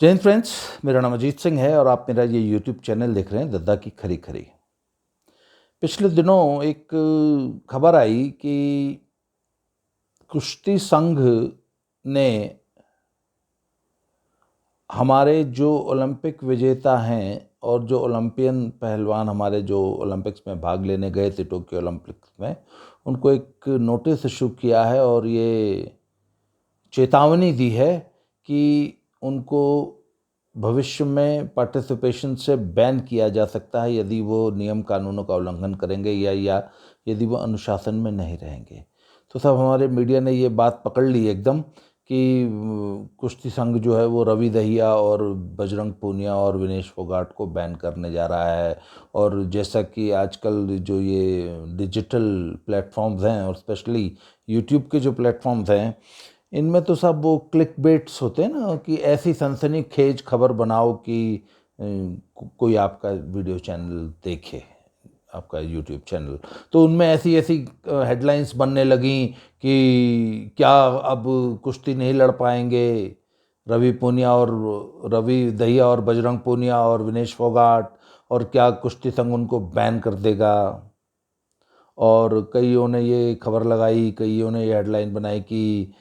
जय हिंद फ्रेंड्स, मेरा नाम अजीत सिंह है और आप मेरा ये यूट्यूब चैनल देख रहे हैं दद्दा की खरी खरी। पिछले दिनों एक खबर आई कि कुश्ती संघ ने हमारे जो ओलंपिक विजेता हैं और जो ओलंपियन पहलवान हमारे जो ओलंपिक्स में भाग लेने गए थे टोक्यो ओलंपिक्स में, उनको एक नोटिस इशू किया है और ये चेतावनी दी है कि उनको भविष्य में पार्टिसिपेशन से बैन किया जा सकता है यदि वो नियम कानूनों का उल्लंघन करेंगे या यदि वो अनुशासन में नहीं रहेंगे। तो सब हमारे मीडिया ने ये बात पकड़ ली एकदम कि कुश्ती संघ जो है वो रवि दहिया और बजरंग पूनिया और विनेश फोगाट को बैन करने जा रहा है। और जैसा कि आजकल जो ये डिजिटल प्लेटफॉर्म्स हैं और स्पेशली यूट्यूब के जो प्लेटफॉर्म्स हैं, इनमें तो सब वो क्लिक बेट्स होते हैं ना कि ऐसी सनसनीखेज खबर बनाओ कि कोई आपका वीडियो चैनल देखे, आपका यूट्यूब चैनल। तो उनमें ऐसी ऐसी हेडलाइंस बनने लगीं कि क्या अब कुश्ती नहीं लड़ पाएंगे रवि दहिया और बजरंग पूनिया और विनेश फोगाट, और क्या कुश्ती संघ उनको बैन कर देगा। और कईयों ने ये खबर लगाई, कईयों ने ये हेडलाइन बनाई कि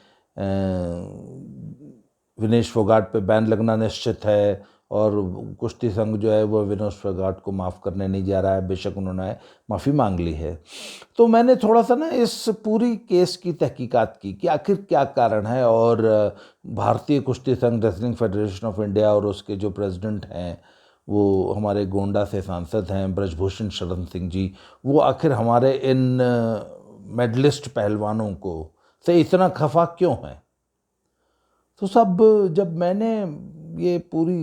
विनेश फोगाट पे बैन लगना निश्चित है और कुश्ती संघ जो है वो विनेश फोगाट को माफ़ करने नहीं जा रहा है, बेशक उन्होंने माफ़ी मांग ली है। तो मैंने थोड़ा सा ना इस पूरी केस की तहकीकात की कि आखिर क्या कारण है। और भारतीय कुश्ती संघ, रेसलिंग फेडरेशन ऑफ इंडिया, और उसके जो प्रेसिडेंट हैं वो हमारे गोंडा से सांसद हैं ब्रजभूषण शरण सिंह जी, वो आखिर हमारे इन मेडलिस्ट पहलवानों को से इतना खफा क्यों हैं। तो सब जब मैंने ये पूरी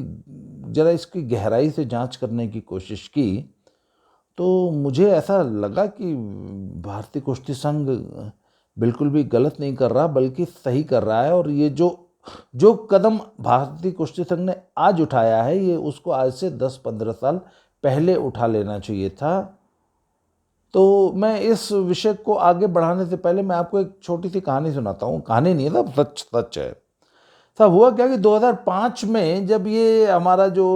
ज़रा इसकी गहराई से जांच करने की कोशिश की तो मुझे ऐसा लगा कि भारतीय कुश्ती संघ बिल्कुल भी गलत नहीं कर रहा बल्कि सही कर रहा है। और ये जो जो कदम भारतीय कुश्ती संघ ने आज उठाया है, ये उसको आज से 10-15 साल पहले उठा लेना चाहिए था। तो मैं इस विषय को आगे बढ़ाने से पहले मैं आपको एक छोटी सी कहानी सुनाता हूँ। कहानी नहीं है, सब सच सच है। साहब हुआ क्या कि 2005 में जब ये हमारा जो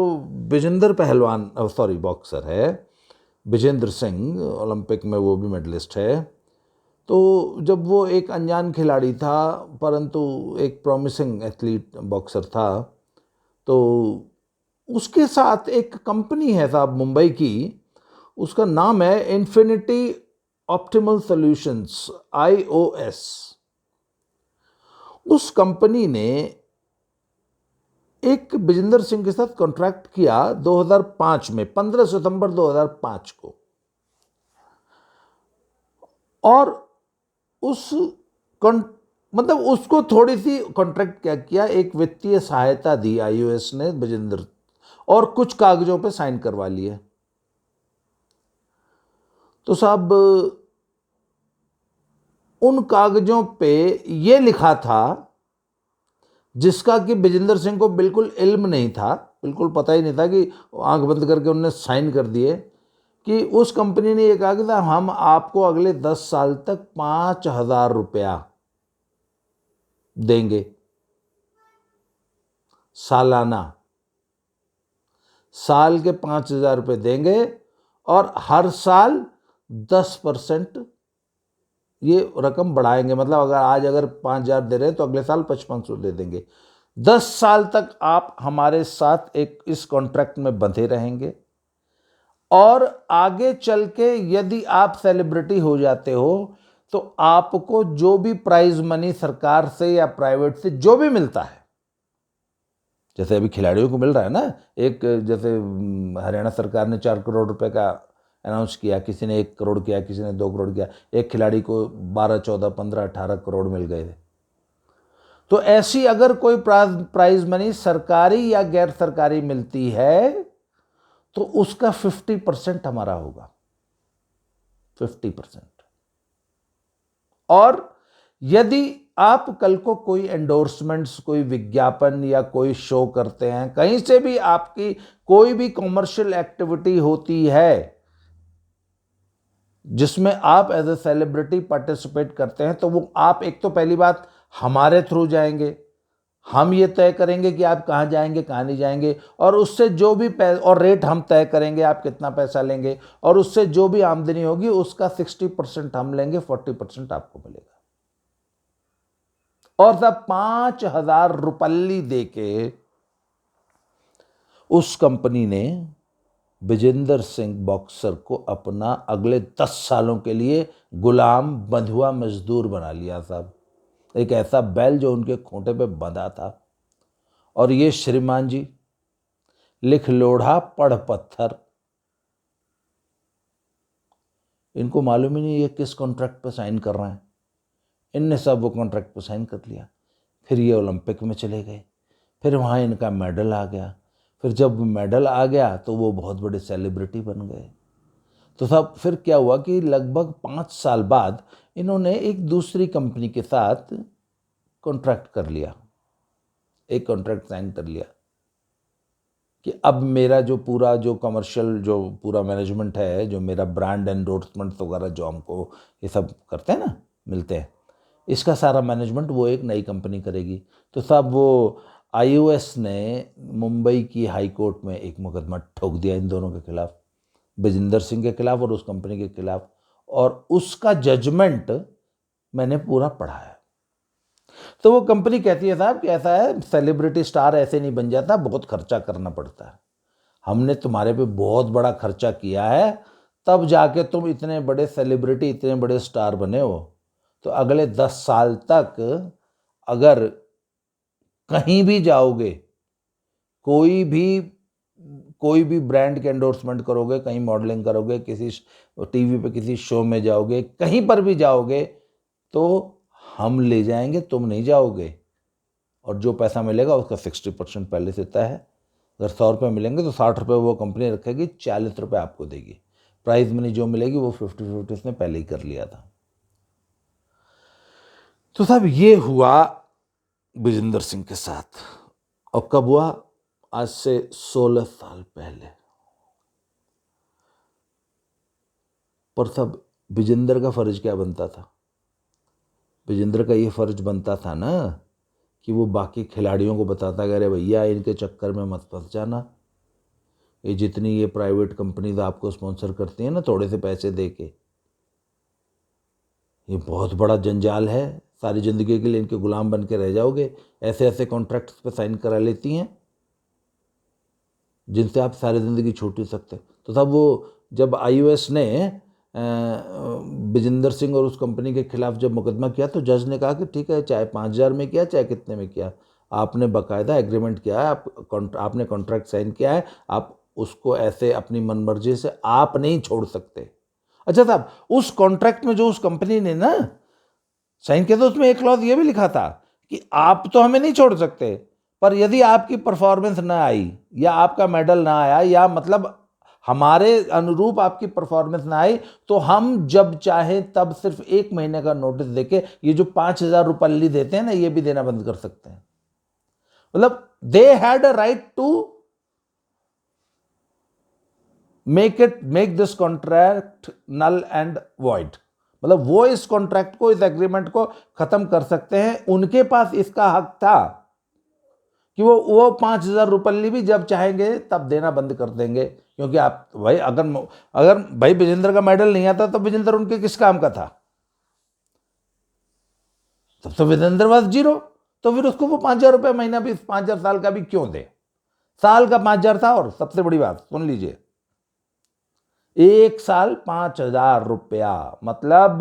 विजेंद्र पहलवान, सॉरी बॉक्सर है विजेंद्र सिंह, ओलंपिक में वो भी मेडलिस्ट है, तो जब वो एक अनजान खिलाड़ी था परंतु एक प्रॉमिसिंग एथलीट बॉक्सर था, तो उसके साथ एक कंपनी है साहब मुंबई की, उसका नाम है इन्फिनिटी ऑप्टिमल सॉल्यूशंस, IOS। उस कंपनी ने एक विजेंद्र सिंह के साथ कॉन्ट्रैक्ट किया 2005 में, 15 सितंबर 2005 को। और उस मतलब उसको थोड़ी सी कॉन्ट्रैक्ट क्या किया, एक वित्तीय सहायता दी IOS ने विजेंद्र, और कुछ कागजों पे साइन करवा लिए। तो साहब उन कागजों पे ये लिखा था, जिसका कि विजेंद्र सिंह को बिल्कुल इल्म नहीं था, बिल्कुल पता ही नहीं था, कि आंख बंद करके उन्होंने साइन कर दिए कि उस कंपनी ने ये कहा कि हम आपको अगले 10 साल तक 5,000 रुपया देंगे सालाना, साल के 5,000 रुपये देंगे और हर साल 10% ये रकम बढ़ाएंगे। मतलब अगर 5,000 दे रहे हैं तो अगले साल 5500 दे देंगे। 10 साल तक आप हमारे साथ इस कॉन्ट्रैक्ट में बंधे रहेंगे और आगे चल के यदि आप सेलिब्रिटी हो जाते हो तो आपको जो भी प्राइज मनी सरकार से या प्राइवेट से जो भी मिलता है, जैसे अभी खिलाड़ियों को मिल रहा है ना, एक जैसे हरियाणा सरकार ने 4 करोड़ रुपए का अनाउंस किया, किसी ने 1 करोड़ किया, किसी ने 2 करोड़ किया, एक खिलाड़ी को 12, 14, 15, 18 करोड़ मिल गए थे। तो ऐसी अगर कोई प्राइज मनी सरकारी या गैर सरकारी मिलती है तो उसका 50% हमारा होगा, 50%। और यदि आप कल को कोई एंडोर्समेंट्स, कोई विज्ञापन या कोई शो करते हैं, कहीं से भी आपकी कोई भी कॉमर्शियल एक्टिविटी होती है जिसमें आप एज ए सेलिब्रिटी पार्टिसिपेट करते हैं, तो वो आप एक तो पहली बात हमारे थ्रू जाएंगे, हम ये तय करेंगे कि आप कहाँ जाएंगे कहाँ नहीं जाएंगे, और उससे जो भी और रेट हम तय करेंगे आप कितना पैसा लेंगे, और उससे जो भी आमदनी होगी उसका 60% हम लेंगे, 40% आपको मिलेगा। और सब 5,000 रुपल्ली देके उस कंपनी ने विजेंद्र सिंह बॉक्सर को अपना अगले 10 सालों के लिए गुलाम बंधुआ मजदूर बना लिया साहब। एक ऐसा बैल जो उनके खूंटे पे बंधा था। और ये श्रीमान जी लिख लोढ़ा पढ़ पत्थर, इनको मालूम ही नहीं ये किस कॉन्ट्रैक्ट पर साइन कर रहे हैं। इनने सब वो कॉन्ट्रैक्ट पर साइन कर लिया। फिर ये ओलंपिक में चले गए, फिर वहाँ इनका मेडल आ गया। फिर जब मेडल आ गया तो वो बहुत बड़े सेलिब्रिटी बन गए। तो साहब फिर क्या हुआ कि लगभग 5 साल बाद इन्होंने एक दूसरी कंपनी के साथ कॉन्ट्रैक्ट कर लिया, एक कॉन्ट्रैक्ट साइन कर लिया कि अब मेरा जो पूरा जो कमर्शियल जो पूरा मैनेजमेंट है, जो मेरा ब्रांड एंडोर्समेंट वगैरह जो हमको ये सब करते हैं ना, मिलते हैं, इसका सारा मैनेजमेंट वो एक नई कंपनी करेगी। तो साहब वो आईओएस ने मुंबई की हाई कोर्ट में एक मुकदमा ठोक दिया इन दोनों के खिलाफ, विजेंद्र सिंह के खिलाफ और उस कंपनी के खिलाफ। और उसका जजमेंट मैंने पूरा पढ़ा है। तो वो कंपनी कहती है साहब कि ऐसा है, सेलिब्रिटी स्टार ऐसे नहीं बन जाता, बहुत खर्चा करना पड़ता है। हमने तुम्हारे पे बहुत बड़ा खर्चा किया है, तब जाके तुम इतने बड़े सेलिब्रिटी, इतने बड़े स्टार बने हो। तो अगले 10 साल तक अगर कहीं भी जाओगे, कोई भी ब्रांड के एंडोर्समेंट करोगे, कहीं मॉडलिंग करोगे, किसी टीवी पे किसी शो में जाओगे, कहीं पर भी जाओगे तो हम ले जाएंगे, तुम नहीं जाओगे। और जो पैसा मिलेगा उसका 60% पहले से तय है। अगर 100 रुपये मिलेंगे तो 60 रुपये वो कंपनी रखेगी, 40 रुपये आपको देगी। प्राइज मनी जो मिलेगी वो 50-50 उसने पहले ही कर लिया था। तो साहब ये हुआ विजेंद्र सिंह के साथ। और कब हुआ? आज से 16 साल पहले। पर साहब विजेंद्र का फर्ज क्या बनता था? विजेंद्र का ये फर्ज बनता था ना कि वो बाकी खिलाड़ियों को बताता कि अरे भैया इनके चक्कर में मत फंस जाना। ये जितनी ये प्राइवेट कंपनीज आपको स्पॉन्सर करती हैं ना थोड़े से पैसे दे के, ये बहुत बड़ा जंजाल है, सारी ज़िंदगी के लिए इनके गुलाम बन के रह जाओगे। ऐसे ऐसे कॉन्ट्रैक्ट्स पे साइन करा लेती हैं जिनसे आप सारी ज़िंदगी छूट नहीं सकते। तो तब वो जब आईओएस ने विजेंद्र सिंह और उस कंपनी के खिलाफ जब मुकदमा किया तो जज ने कहा कि ठीक है, चाहे 5,000 में किया चाहे कितने में किया, आपने बाकायदा एग्रीमेंट किया है, आपने कॉन्ट्रैक्ट साइन किया है, आप उसको ऐसे अपनी मनमर्जी से आप नहीं छोड़ सकते। अच्छा साहब, उस कॉन्ट्रैक्ट में जो उस कंपनी ने ना साइन किया था उसमें एक क्लॉज ये भी लिखा था कि आप तो हमें नहीं छोड़ सकते, पर यदि आपकी परफॉर्मेंस ना आई या आपका मेडल ना आया या मतलब हमारे अनुरूप आपकी परफॉर्मेंस ना आई तो हम जब चाहे तब सिर्फ 1 महीने का नोटिस देके ये जो 5,000 रुपल्ली देते हैं ना ये भी देना बंद कर सकते हैं। मतलब they had a right to make this contract null and void. मतलब वो इस कॉन्ट्रैक्ट को, इस एग्रीमेंट को खत्म कर सकते हैं। उनके पास इसका हक था कि वो 5,000 रुपल्ली भी जब चाहेंगे तब देना बंद कर देंगे। क्योंकि आप भाई अगर भाई विजेंद्र का मेडल नहीं आता तो विजेंद्र उनके किस काम का था? तब तो विजेंद्र बस जीरो। तो फिर उसको वो 5,000 रुपये महीना भी 5,000 साल का भी क्यों दे? साल का 5,000 था। और सबसे बड़ी बात सुन लीजिए, 1 साल 5,000 रुपया, मतलब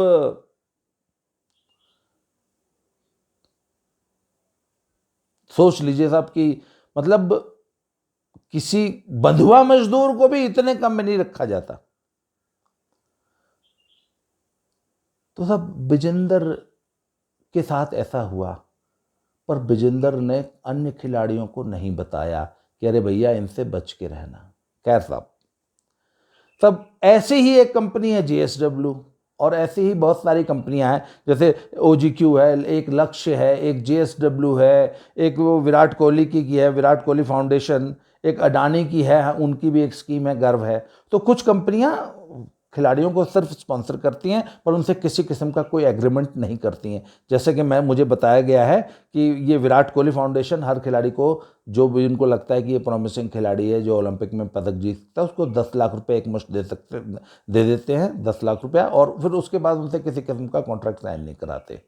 सोच लीजिए साहब कि मतलब किसी बंधुआ मजदूर को भी इतने कम में नहीं रखा जाता। तो साहब विजेंद्र के साथ ऐसा हुआ, पर विजेंद्र ने अन्य खिलाड़ियों को नहीं बताया कि अरे भैया इनसे बच के रहना। खैर साहब, तब ऐसे ही एक कंपनी है JSW, और ऐसी ही बहुत सारी कंपनियां हैं, जैसे OGQ है, एक लक्ष्य है, एक JSW है, एक वो विराट कोहली की है, विराट कोहली फाउंडेशन, एक अडानी की है, उनकी भी एक स्कीम है, गर्व है। तो कुछ कंपनियां खिलाड़ियों को सिर्फ स्पॉन्सर करती हैं, पर उनसे किसी किस्म का कोई एग्रीमेंट नहीं करती हैं। जैसे कि मुझे बताया गया है कि ये विराट कोहली फाउंडेशन हर खिलाड़ी को, जो भी उनको लगता है कि ये प्रॉमिसिंग खिलाड़ी है जो ओलंपिक में पदक जीत सकता है, उसको 10 लाख रुपए एक मुश्त दे देते हैं, 10 लाख रुपया, और फिर उसके बाद उनसे किसी किस्म का कॉन्ट्रैक्ट साइन नहीं कराते।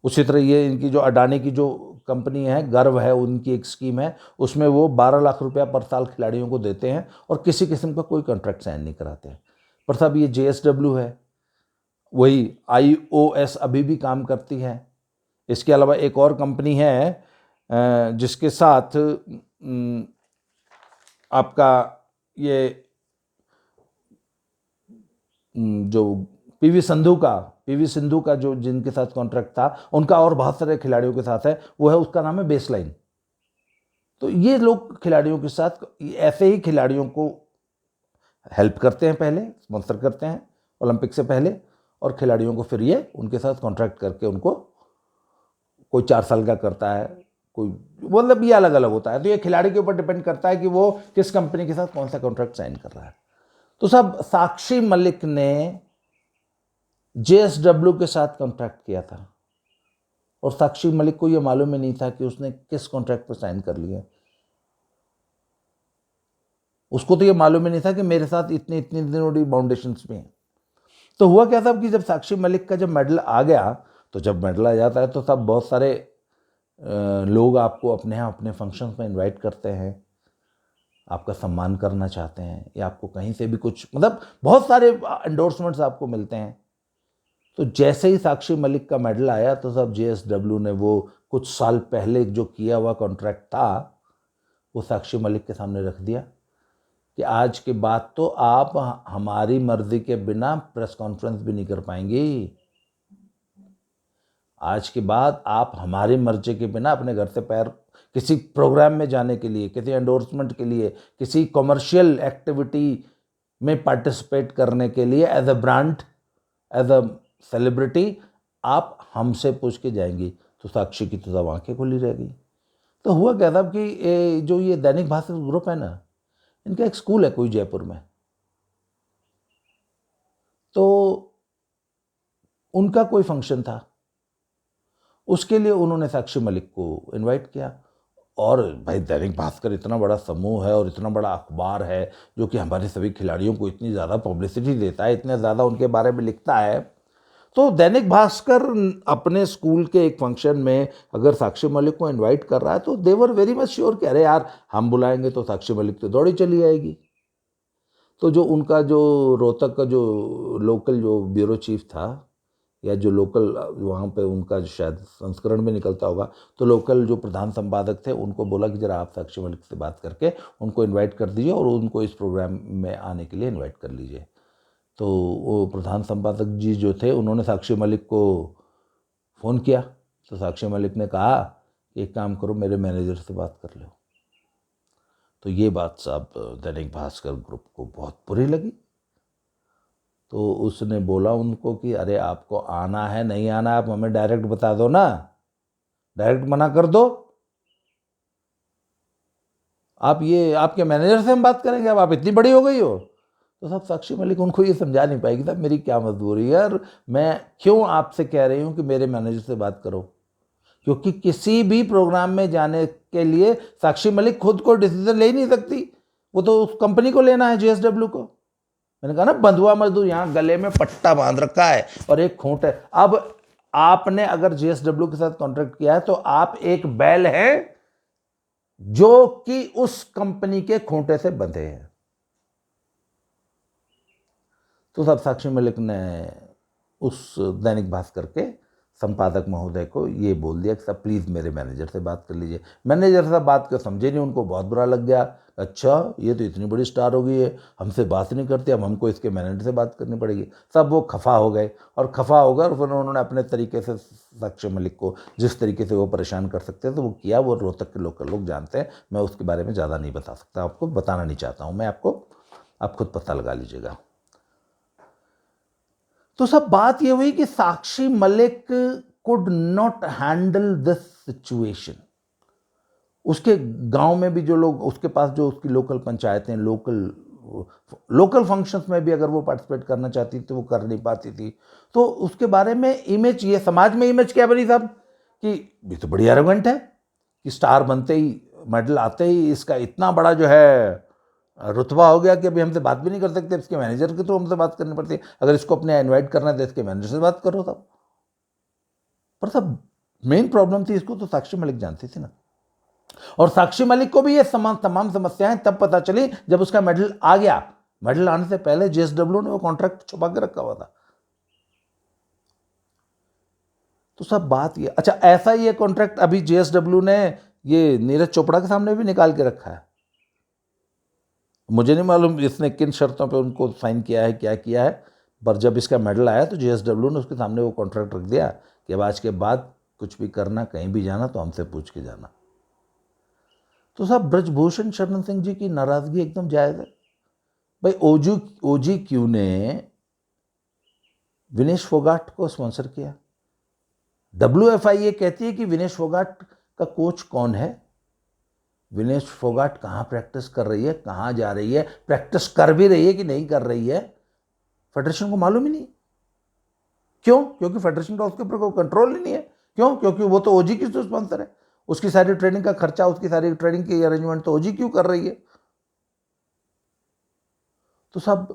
उसी तरह ये इनकी जो अडानी की जो कंपनी है, गर्व है, उनकी एक स्कीम है, उसमें वो 12 लाख रुपया पर साल खिलाड़ियों को देते हैं और किसी किस्म का कोई कॉन्ट्रैक्ट साइन नहीं कराते। पर साहब ये JSW है, वही IOS अभी भी काम करती है। इसके अलावा एक और कंपनी है जिसके साथ आपका ये जो पीवी सिंधु का जो जिनके साथ कॉन्ट्रैक्ट था, उनका और बहुत सारे खिलाड़ियों के साथ है, वो है, उसका नाम है बेसलाइन। तो ये लोग खिलाड़ियों के साथ ऐसे ही खिलाड़ियों को हेल्प करते हैं, पहले स्पॉन्सर करते हैं ओलंपिक से पहले, और खिलाड़ियों को फिर ये उनके साथ कॉन्ट्रैक्ट करके उनको कोई 4 साल का करता है, कोई मतलब ये अलग अलग होता है। तो ये खिलाड़ी के ऊपर डिपेंड करता है कि वो किस कंपनी के साथ कौन सा कॉन्ट्रैक्ट साइन कर रहा है। तो साहब साक्षी मलिक ने JSW के साथ कॉन्ट्रैक्ट किया था और साक्षी मलिक को ये मालूम ही नहीं था कि उसने किस कॉन्ट्रैक्ट पर साइन कर लिया। उसको तो ये मालूम ही नहीं था कि मेरे साथ इतनी इतनी दिनों बाउंडेशंस में हैं। तो हुआ क्या था कि जब साक्षी मलिक का जब मेडल आ गया, तो जब मेडल आ जाता है तो सब बहुत सारे लोग आपको अपने यहाँ अपने फंक्शंस में इनवाइट करते हैं, आपका सम्मान करना चाहते हैं, या आपको कहीं से भी कुछ, मतलब बहुत सारे एंडोर्समेंट्स आपको मिलते हैं। तो जैसे ही साक्षी मलिक का मेडल आया तो सब JSW ने वो कुछ साल पहले जो किया हुआ कॉन्ट्रैक्ट था वो साक्षी मलिक के सामने रख दिया कि आज के बाद तो आप हमारी मर्जी के बिना प्रेस कॉन्फ्रेंस भी नहीं कर पाएंगी। आज के बाद आप हमारी मर्जी के बिना अपने घर से पैर किसी प्रोग्राम में जाने के लिए, किसी एंडोर्समेंट के लिए, किसी कॉमर्शियल एक्टिविटी में पार्टिसिपेट करने के लिए as a brand, as a celebrity आप हमसे पूछ के जाएंगी। तो साक्षी की तो सब आंखें खुली रह गई। तो हुआ क्या था कि जो ये दैनिक भास्कर ग्रुप है ना, इनका एक स्कूल है कोई जयपुर में, तो उनका कोई फंक्शन था, उसके लिए उन्होंने साक्षी मलिक को इनवाइट किया। और भाई दैनिक भास्कर इतना बड़ा समूह है और इतना बड़ा अखबार है जो कि हमारे सभी खिलाड़ियों को इतनी ज़्यादा पब्लिसिटी देता है, इतने ज़्यादा उनके बारे में लिखता है। तो दैनिक भास्कर अपने स्कूल के एक फंक्शन में अगर साक्षी मलिक को इनवाइट कर रहा है तो दे वर वेरी मच श्योर कि अरे यार हम बुलाएंगे तो साक्षी मलिक तो दौड़ी चली आएगी। तो जो उनका जो रोहतक का जो लोकल जो ब्यूरो चीफ था, या जो लोकल वहाँ पे उनका शायद संस्करण में निकलता होगा, तो लोकल जो प्रधान संपादक थे उनको बोला कि जरा आप साक्षी मलिक से बात करके उनको इनवाइट कर दीजिए और उनको इस प्रोग्राम में आने के लिए इनवाइट कर लीजिए। तो वो प्रधान संपादक जी जो थे उन्होंने साक्षी मलिक को फ़ोन किया, तो साक्षी मलिक ने कहा एक काम करो मेरे मैनेजर से बात कर लो। तो ये बात साहब दैनिक भास्कर ग्रुप को बहुत बुरी लगी। तो उसने बोला उनको कि अरे आपको आना है नहीं आना, आप हमें डायरेक्ट बता दो ना, डायरेक्ट मना कर दो। आप ये आपके मैनेजर से हम बात करेंगे, अब आप इतनी बड़ी हो गई हो। तो साहब साक्षी मलिक उनको ये समझा नहीं पाएगी, साहब मेरी क्या मजबूरी है और मैं क्यों आपसे कह रही हूँ कि मेरे मैनेजर से बात करो, क्योंकि किसी भी प्रोग्राम में जाने के लिए साक्षी मलिक खुद को डिसीजन ले ही नहीं सकती, वो तो उस कंपनी को लेना है, JSW को। मैंने कहा ना बंधुआ मजदूर, यहाँ गले में पट्टा बांध रखा है और एक खूंट है। अब आपने अगर JSW के साथ कॉन्ट्रैक्ट किया है तो आप एक बैल हैं जो कि उस कंपनी के खूंटे से बंधे हैं। तो तब साक्षी मलिक ने उस दैनिक भास्कर के संपादक महोदय को ये बोल दिया कि साहब प्लीज़ मेरे मैनेजर से बात कर लीजिए। मैनेजर से बात कर समझे नहीं, उनको बहुत बुरा लग गया। अच्छा ये तो इतनी बड़ी स्टार हो गई है, हमसे बात नहीं करती, अब हमको इसके मैनेजर से बात करनी पड़ेगी। सब वो खफा हो गए और खफा होकर फिर उन्होंने अपने तरीके से साक्षी मलिक को जिस तरीके से वो परेशान कर सकते हैं तो वो किया। वो रोहतक के लोकल लोग जानते हैं, मैं उसके बारे में ज़्यादा नहीं बता सकता, आपको बताना नहीं चाहता हूँ मैं आपको, आप खुद पता लगा लीजिएगा। तो सब बात ये हुई कि Sakshi Malik could not handle this situation. उसके गांव में भी जो लोग उसके पास, जो उसकी लोकल पंचायतें, लोकल लोकल फंक्शंस में भी अगर वो पार्टिसिपेट करना चाहती थी तो वो कर नहीं पाती थी। तो उसके बारे में इमेज, ये समाज में इमेज क्या बनी साहब कि ये तो बड़ी एरोगेंट है कि स्टार बनते ही, मेडल आते ही इसका इतना बड़ा जो है रुतबा हो गया कि अभी हमसे बात भी नहीं कर सकते, इसके मैनेजर के थ्रू हमसे बात करनी पड़ती है। अगर इसको अपने इनवाइट करना है तो इसके मैनेजर से बात करो तब। पर सब मेन प्रॉब्लम थी, इसको तो साक्षी मलिक जानती थी ना। और साक्षी मलिक को भी ये तमाम समस्याएं तब पता चली जब उसका मेडल आ गया। मेडल आने से पहले जेएसडब्ल्यू ने वो कॉन्ट्रैक्ट छुपा के रखा हुआ था। तो सब बात ये, अच्छा ऐसा ये कॉन्ट्रैक्ट अभी जेएसडब्ल्यू ने ये नीरज चोपड़ा के सामने भी निकाल के रखा है। मुझे नहीं मालूम इसने किन शर्तों पे उनको साइन किया है, क्या किया है, पर जब इसका मेडल आया तो जेएसडब्ल्यू ने उसके सामने वो कॉन्ट्रैक्ट रख दिया कि अब आज के बाद कुछ भी करना, कहीं भी जाना तो हमसे पूछ के जाना। तो साहब ब्रजभूषण शरण सिंह जी की नाराजगी एकदम जायज़ है। भाई OGQ ने विनेश फोगाट को स्पॉन्सर किया। WFI कहती है कि विनेश फोगाट का कोच कौन है, विनेश फोगाट कहाँ प्रैक्टिस कर रही है, कहाँ जा रही है, प्रैक्टिस कर भी रही है कि नहीं कर रही है, फेडरेशन को मालूम ही नहीं। क्यों? क्योंकि फेडरेशन का उसके ऊपर कोई कंट्रोल ही नहीं है। क्यों? क्योंकि वो तो OGQ की स्पॉन्सर है। उसकी सारी ट्रेनिंग का खर्चा, उसकी सारी ट्रेनिंग की अरेंजमेंट तो OGQ कर रही है। तो सब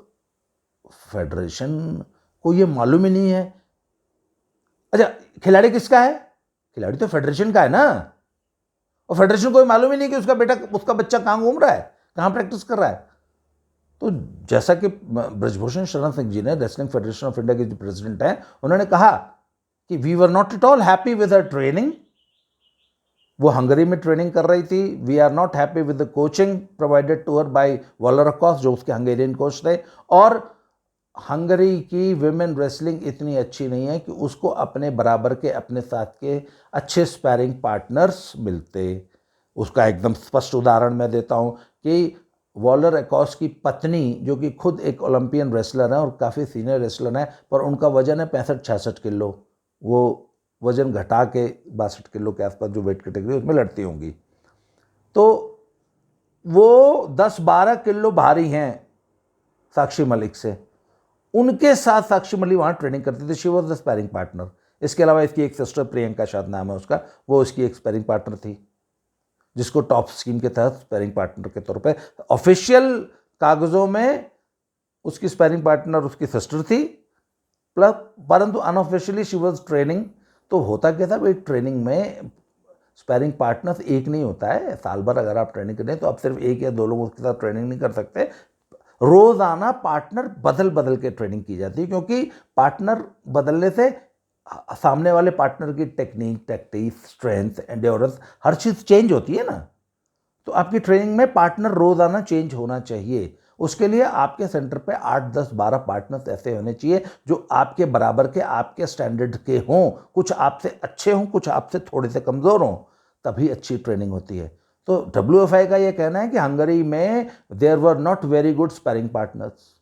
फेडरेशन को ये मालूम ही नहीं है। अच्छा, खिलाड़ी किसका है? खिलाड़ी तो फेडरेशन का है ना। और फेडरेशन को मालूम ही नहीं कि उसका बच्चा कहाँ घूम रहा है, कहाँ प्रैक्टिस कर रहा है। तो जैसा कि ब्रजभूषण शरण सिंह जी ने, रेसलिंग फेडरेशन ऑफ इंडिया के जो प्रेसिडेंट हैं, उन्होंने कहा कि we were not at all happy with her training. वो हंगरी में ट्रेनिंग कर रही थी। We are not happy with the coaching provided to her by वॉलरकॉस, जो उसके हंगेरियन कोच थे। और हंगरी की विमेन रेसलिंग इतनी अच्छी नहीं है कि उसको अपने बराबर के, अपने साथ के अच्छे स्पैरिंग पार्टनर्स मिलते। उसका एकदम स्पष्ट उदाहरण मैं देता हूँ कि वॉलर एकॉस की पत्नी, जो कि खुद एक ओलंपियन रेसलर है और काफ़ी सीनियर रेसलर है, पर उनका वजन है 65-66 किलो। वो वजन घटा के 62 किलो के आसपास जो वेट कैटेगरी उसमें लड़ती होंगी। तो वो 10-12 किलो भारी हैं साक्षी मलिक से। उनके साथ साक्षी मलिक वहाँ ट्रेनिंग करती थी। She was the sparring partner. इसके अलावा इसकी एक सिस्टर प्रियंका, शायद नाम है उसका, वो उसकी एक स्पैरिंग पार्टनर थी, जिसको टॉप स्कीम के तहत स्पैरिंग पार्टनर के तौर पे ऑफिशियल कागजों में उसकी स्पैरिंग पार्टनर उसकी सिस्टर थी, प्लस परंतु अनऑफिशियली शी वॉज ट्रेनिंग। तो होता क्या था भाई, ट्रेनिंग में स्पैरिंग पार्टनर्स एक नहीं होता है। साल भर अगर आप ट्रेनिंग करें तो आप सिर्फ एक या 2 लोगों के साथ ट्रेनिंग नहीं कर सकते। रोजाना पार्टनर बदल बदल के ट्रेनिंग की जाती है, क्योंकि पार्टनर बदलने से सामने वाले पार्टनर की टेक्निक, टैक्टिक्स, स्ट्रेंथ, एंड्योरेंस, हर चीज़ चेंज होती है ना। तो आपकी ट्रेनिंग में पार्टनर रोजाना चेंज होना चाहिए। उसके लिए आपके सेंटर पे 8, 10, 12 पार्टनर्स ऐसे होने चाहिए जो आपके बराबर के, आपके स्टैंडर्ड के हों। कुछ आपसे अच्छे हों, कुछ आपसे थोड़े से कमज़ोर हों, तभी अच्छी ट्रेनिंग होती है। तो WFI का ये कहना है कि हंगरी में there were not very good sparring partners.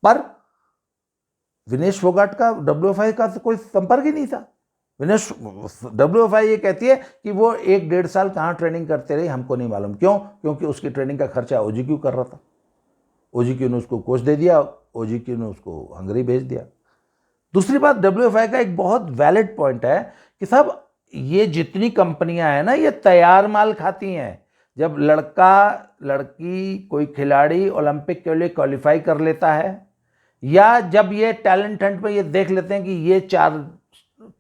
पर विनेश फोगाट का WFI का कोई संपर्क ही नहीं था। WFI ये कहती है कि वो 1-1.5 साल कहाँ ट्रेनिंग करते रही, हमको नहीं मालूम। क्यों? क्योंकि उसकी ट्रेनिंग का खर्चा OGQ कर रहा था। OGQ ने उसको कोच दे दिया, OGQ ने उसको हंगरी भेज दिया। दूसरी बात, WFI का एक बहुत वैलिड पॉइंट है कि साहब ये जितनी कंपनियां हैं ना, ये तैयार माल खाती हैं। जब लड़का लड़की कोई खिलाड़ी ओलंपिक के लिए क्वालिफाई कर लेता है, या जब ये टैलेंट हंट में ये देख लेते हैं कि ये 4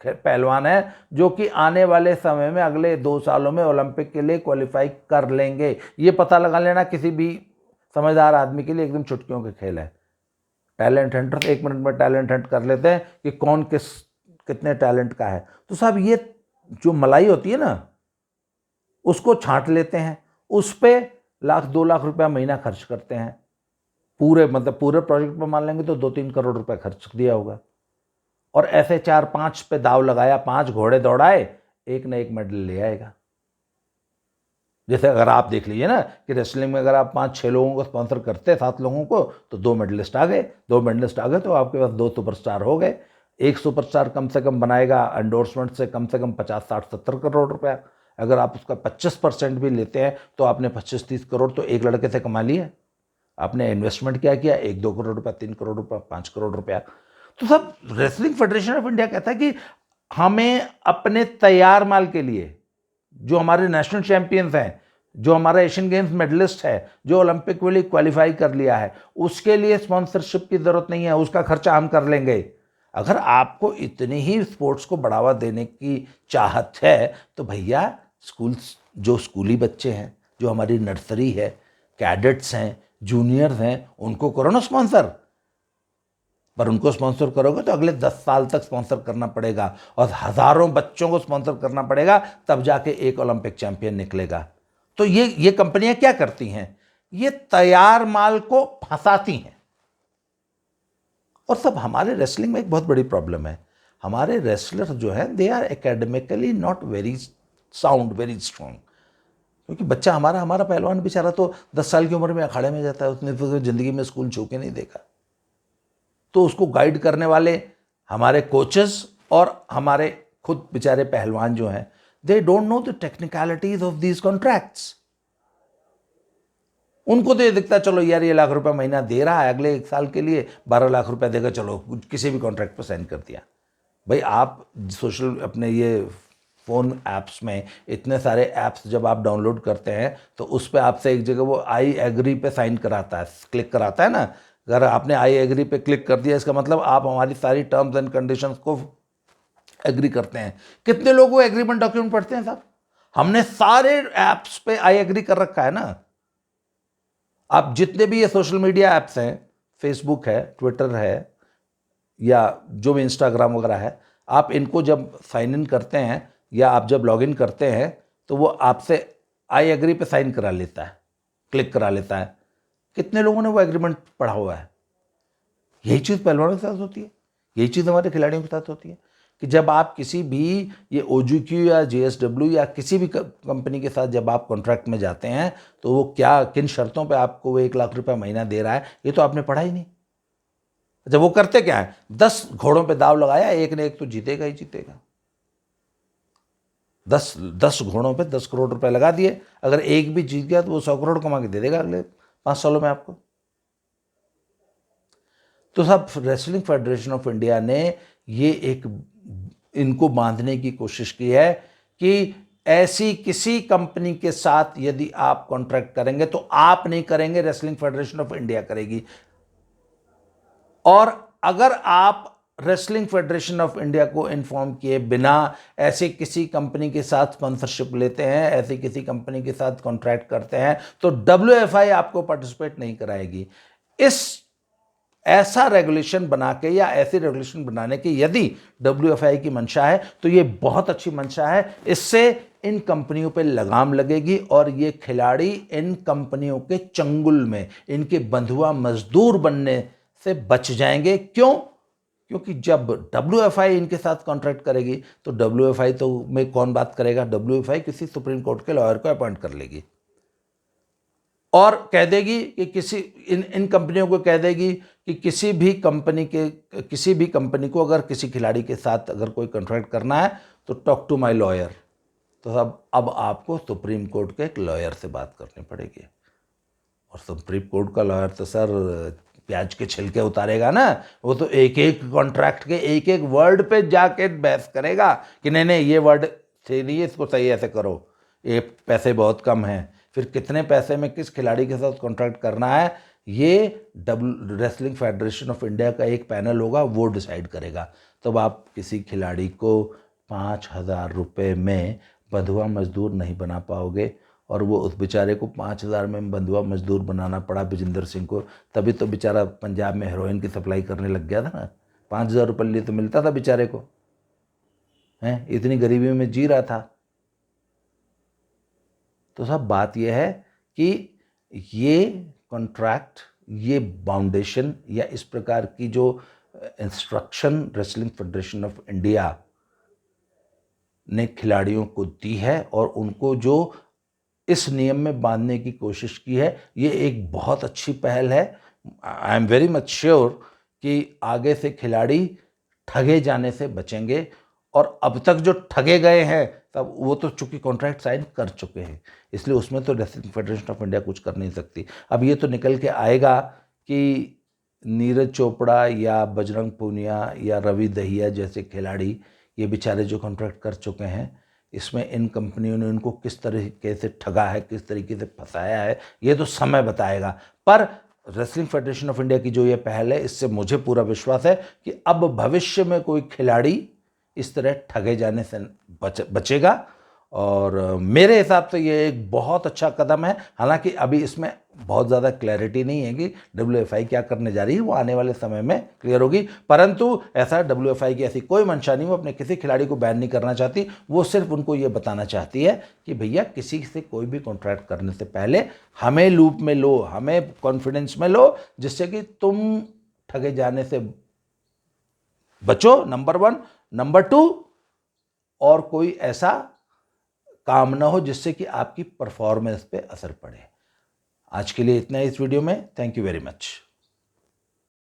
पहलवान है जो कि आने वाले समय में अगले 2 सालों में ओलंपिक के लिए क्वालिफाई कर लेंगे, ये पता लगा लेना किसी भी समझदार आदमी के लिए एकदम चुटकियों के खेल है। टैलेंट हंटर 1 मिनट में टैलेंट हंट कर लेते हैं कि कौन कितने टैलेंट का है। तो साहब ये जो मलाई होती है ना, उसको छांट लेते हैं, उस पे 1-2 लाख रुपया महीना खर्च करते हैं। पूरे प्रोजेक्ट पर मान लेंगे तो 2-3 करोड़ रुपए खर्च दिया होगा। और ऐसे 4-5 पे दाव लगाया, 5 घोड़े दौड़ाए, एक ना एक मेडल ले आएगा। जैसे अगर आप देख लीजिए ना कि रेसलिंग में अगर आप 5-6 लोगों को स्पॉन्सर करते, 7 लोगों को, तो 2 मेडलिस्ट आ गए। 2 मेडलिस्ट आ गए तो आपके पास 2 सुपरस्टार हो गए। एक सुपरस्टार कम से कम बनाएगा एंडोर्समेंट से कम 50, 60, 70 करोड़ रुपया। अगर आप उसका 25% भी लेते हैं तो आपने 25-30 करोड़ तो एक लड़के से कमा लिया। आपने इन्वेस्टमेंट क्या किया, 1-2 करोड़ रुपया, 3 करोड़ रुपया, 5 करोड़ रुपया। तो सब रेसलिंग फेडरेशन ऑफ इंडिया कहता है कि हमें अपने तैयार माल के लिए, जो हमारे नेशनल चैंपियंस हैं, जो हमारा एशियन गेम्स मेडलिस्ट है, जो ओलंपिक के लिए क्वालिफाई कर लिया है, उसके लिए स्पॉन्सरशिप की जरूरत नहीं है, उसका खर्चा हम कर लेंगे। अगर आपको इतनी ही स्पोर्ट्स को बढ़ावा देने की चाहत है तो भैया स्कूल, जो स्कूली बच्चे हैं, जो हमारी नर्सरी है, कैडेट्स हैं, जूनियर्स हैं, उनको करो ना स्पॉन्सर। पर उनको स्पॉन्सर करोगे तो अगले 10 साल तक स्पॉन्सर करना पड़ेगा और हजारों बच्चों को स्पॉन्सर करना पड़ेगा, तब जाके एक ओलंपिक चैंपियन निकलेगा। तो ये कंपनियां क्या करती हैं, ये तैयार माल को फंसाती हैं। और सब हमारे रेसलिंग में एक बहुत बड़ी प्रॉब्लम है, हमारे रेसलर जो है they are academically not very sound, very strong. क्योंकि बच्चा हमारा पहलवान बेचारा तो 10 साल की उम्र में अखाड़े में जाता है, उसने तो जिंदगी में स्कूल छू के नहीं देखा। तो उसको गाइड करने वाले हमारे कोचेस और हमारे खुद बेचारे पहलवान जो हैं, they don't know the technicalities of these contracts. उनको तो ये दिखता चलो यार ये लाख रुपए महीना दे रहा है, अगले 1 साल के लिए 12 लाख रुपए देगा, चलो किसी भी कॉन्ट्रैक्ट पर साइन कर दिया। भाई आप सोशल अपने ये फ़ोन ऐप्स में इतने सारे ऐप्स जब आप डाउनलोड करते हैं तो उस पर आपसे एक जगह वो आई एग्री पे साइन कराता है, क्लिक कराता है ना। अगर आपने आई एग्री पे क्लिक कर दिया, इसका मतलब आप हमारी सारी टर्म्स एंड कंडीशंस को एग्री करते हैं। कितने लोग वो एग्रीमेंट डॉक्यूमेंट पढ़ते हैं साहब? हमने सारे ऐप्स पे आई एग्री कर रखा है ना। आप जितने भी ये सोशल मीडिया ऐप्स हैं, फेसबुक है, ट्विटर है, या जो भी इंस्टाग्राम वगैरह है, आप इनको जब साइन इन करते हैं या आप जब लॉग इन करते हैं तो वो आपसे आई एग्री पे साइन करा लेता है, क्लिक करा लेता है। कितने लोगों ने वो एग्रीमेंट पढ़ा हुआ है? यही चीज़ पहलवानों के साथ होती है, यही चीज़ हमारे खिलाड़ियों के साथ होती है कि जब आप किसी भी ये OGQ या JSW या किसी भी कंपनी के साथ जब आप कॉन्ट्रैक्ट में जाते हैं तो वो क्या, किन शर्तों पे आपको वो 1 लाख रुपया महीना दे रहा है, ये तो आपने पढ़ा ही नहीं। जब वो करते क्या है, 10 घोड़ों पे दाव लगाया, एक ने एक तो जीतेगा ही जीतेगा। 10 घोड़ों पे 10 करोड़ रुपए लगा दिए, अगर एक भी जीत गया तो वो 100 करोड़ कमा के दे देगा अगले 5 सालों में आपको। तो सब रेसलिंग फेडरेशन ऑफ इंडिया ने ये एक इनको बांधने की कोशिश की है कि ऐसी किसी कंपनी के साथ यदि आप कॉन्ट्रैक्ट करेंगे तो आप नहीं करेंगे, रेसलिंग फेडरेशन ऑफ इंडिया करेगी। और अगर आप रेसलिंग फेडरेशन ऑफ इंडिया को इन्फॉर्म किए बिना ऐसी किसी कंपनी के साथ स्पॉन्सरशिप लेते हैं, ऐसी किसी कंपनी के साथ कॉन्ट्रैक्ट करते हैं, तो WFI आपको पार्टिसिपेट नहीं कराएगी। ऐसा रेगुलेशन बना के या ऐसी रेगुलेशन बनाने की यदि WFI की मंशा है तो ये बहुत अच्छी मंशा है। इससे इन कंपनियों पे लगाम लगेगी और ये खिलाड़ी इन कंपनियों के चंगुल में, इनके बंधुआ मजदूर बनने से बच जाएंगे। क्यों? क्योंकि जब WFI इनके साथ कॉन्ट्रैक्ट करेगी तो WFI तो में कौन बात करेगा, WFI किसी सुप्रीम कोर्ट के लॉयर को अपॉइंट कर लेगी और कह देगी कि किसी इन कंपनियों को कह देगी कि किसी भी कंपनी को अगर किसी खिलाड़ी के साथ अगर कोई कॉन्ट्रैक्ट करना है तो टॉक टू माय लॉयर। तो अब आपको सुप्रीम कोर्ट के एक लॉयर से बात करनी पड़ेगी। और सुप्रीम कोर्ट का लॉयर तो सर प्याज के छिलके उतारेगा ना, वो तो एक एक कॉन्ट्रैक्ट के एक एक वर्ड पे जाके बहस करेगा कि नहीं नहीं ये वर्ड सही नहीं है, इसको सही ऐसे करो, ये पैसे बहुत कम हैं, फिर कितने पैसे में किस खिलाड़ी के साथ कॉन्ट्रैक्ट करना है, ये रेसलिंग फेडरेशन ऑफ इंडिया का एक पैनल होगा, वो डिसाइड करेगा। तब आप किसी खिलाड़ी को 5,000 रुपये में बंधुआ मजदूर नहीं बना पाओगे। और वो उस बेचारे को 5,000 में बंधुआ मजदूर बनाना पड़ा विजेंद्र सिंह को, तभी तो बेचारा पंजाब में हेरोइन की सप्लाई करने लग गया था ना। 5,000 रुपये लिए तो मिलता था बेचारे को, हैं, इतनी गरीबी में जी रहा था। तो सब बात यह है कि ये कॉन्ट्रैक्ट, ये बाउंडेशन या इस प्रकार की जो instruction wrestling federation of India ने खिलाड़ियों को दी है और उनको जो इस नियम में बांधने की कोशिश की है, ये एक बहुत अच्छी पहल है। I am very much sure कि आगे से खिलाड़ी ठगे जाने से बचेंगे। और अब तक जो ठगे गए हैं तब वो तो चूंकि कॉन्ट्रैक्ट साइन कर चुके हैं, इसलिए उसमें तो रेसलिंग फेडरेशन ऑफ इंडिया कुछ कर नहीं सकती। अब ये तो निकल के आएगा कि नीरज चोपड़ा या बजरंग पूनिया या रवि दहिया जैसे खिलाड़ी, ये बेचारे जो कॉन्ट्रैक्ट कर चुके हैं, इसमें इन कंपनियों ने इनको किस तरीके से ठगा है, किस तरीके से फंसाया है, ये तो समय बताएगा। पर रेसलिंग फेडरेशन ऑफ इंडिया की जो ये पहल है, इससे मुझे पूरा विश्वास है कि अब भविष्य में कोई खिलाड़ी इस तरह ठगे जाने से बचेगा। और मेरे हिसाब से ये एक बहुत अच्छा कदम है। हालांकि अभी इसमें बहुत ज़्यादा क्लैरिटी नहीं है कि WFI क्या करने जा रही है, वो आने वाले समय में क्लियर होगी। परंतु ऐसा WFI की ऐसी कोई मंशा नहीं, वो अपने किसी खिलाड़ी को बैन नहीं करना चाहती। वो सिर्फ उनको ये बताना चाहती है कि भैया किसी से कोई भी कॉन्ट्रैक्ट करने से पहले हमें लूप में लो, हमें कॉन्फिडेंस में लो, जिससे कि तुम ठगे जाने से बचो, नंबर 1। नंबर 2, और कोई ऐसा काम ना हो जिससे कि आपकी परफॉर्मेंस पे असर पड़े। आज के लिए इतना ही इस वीडियो में। Thank you very much.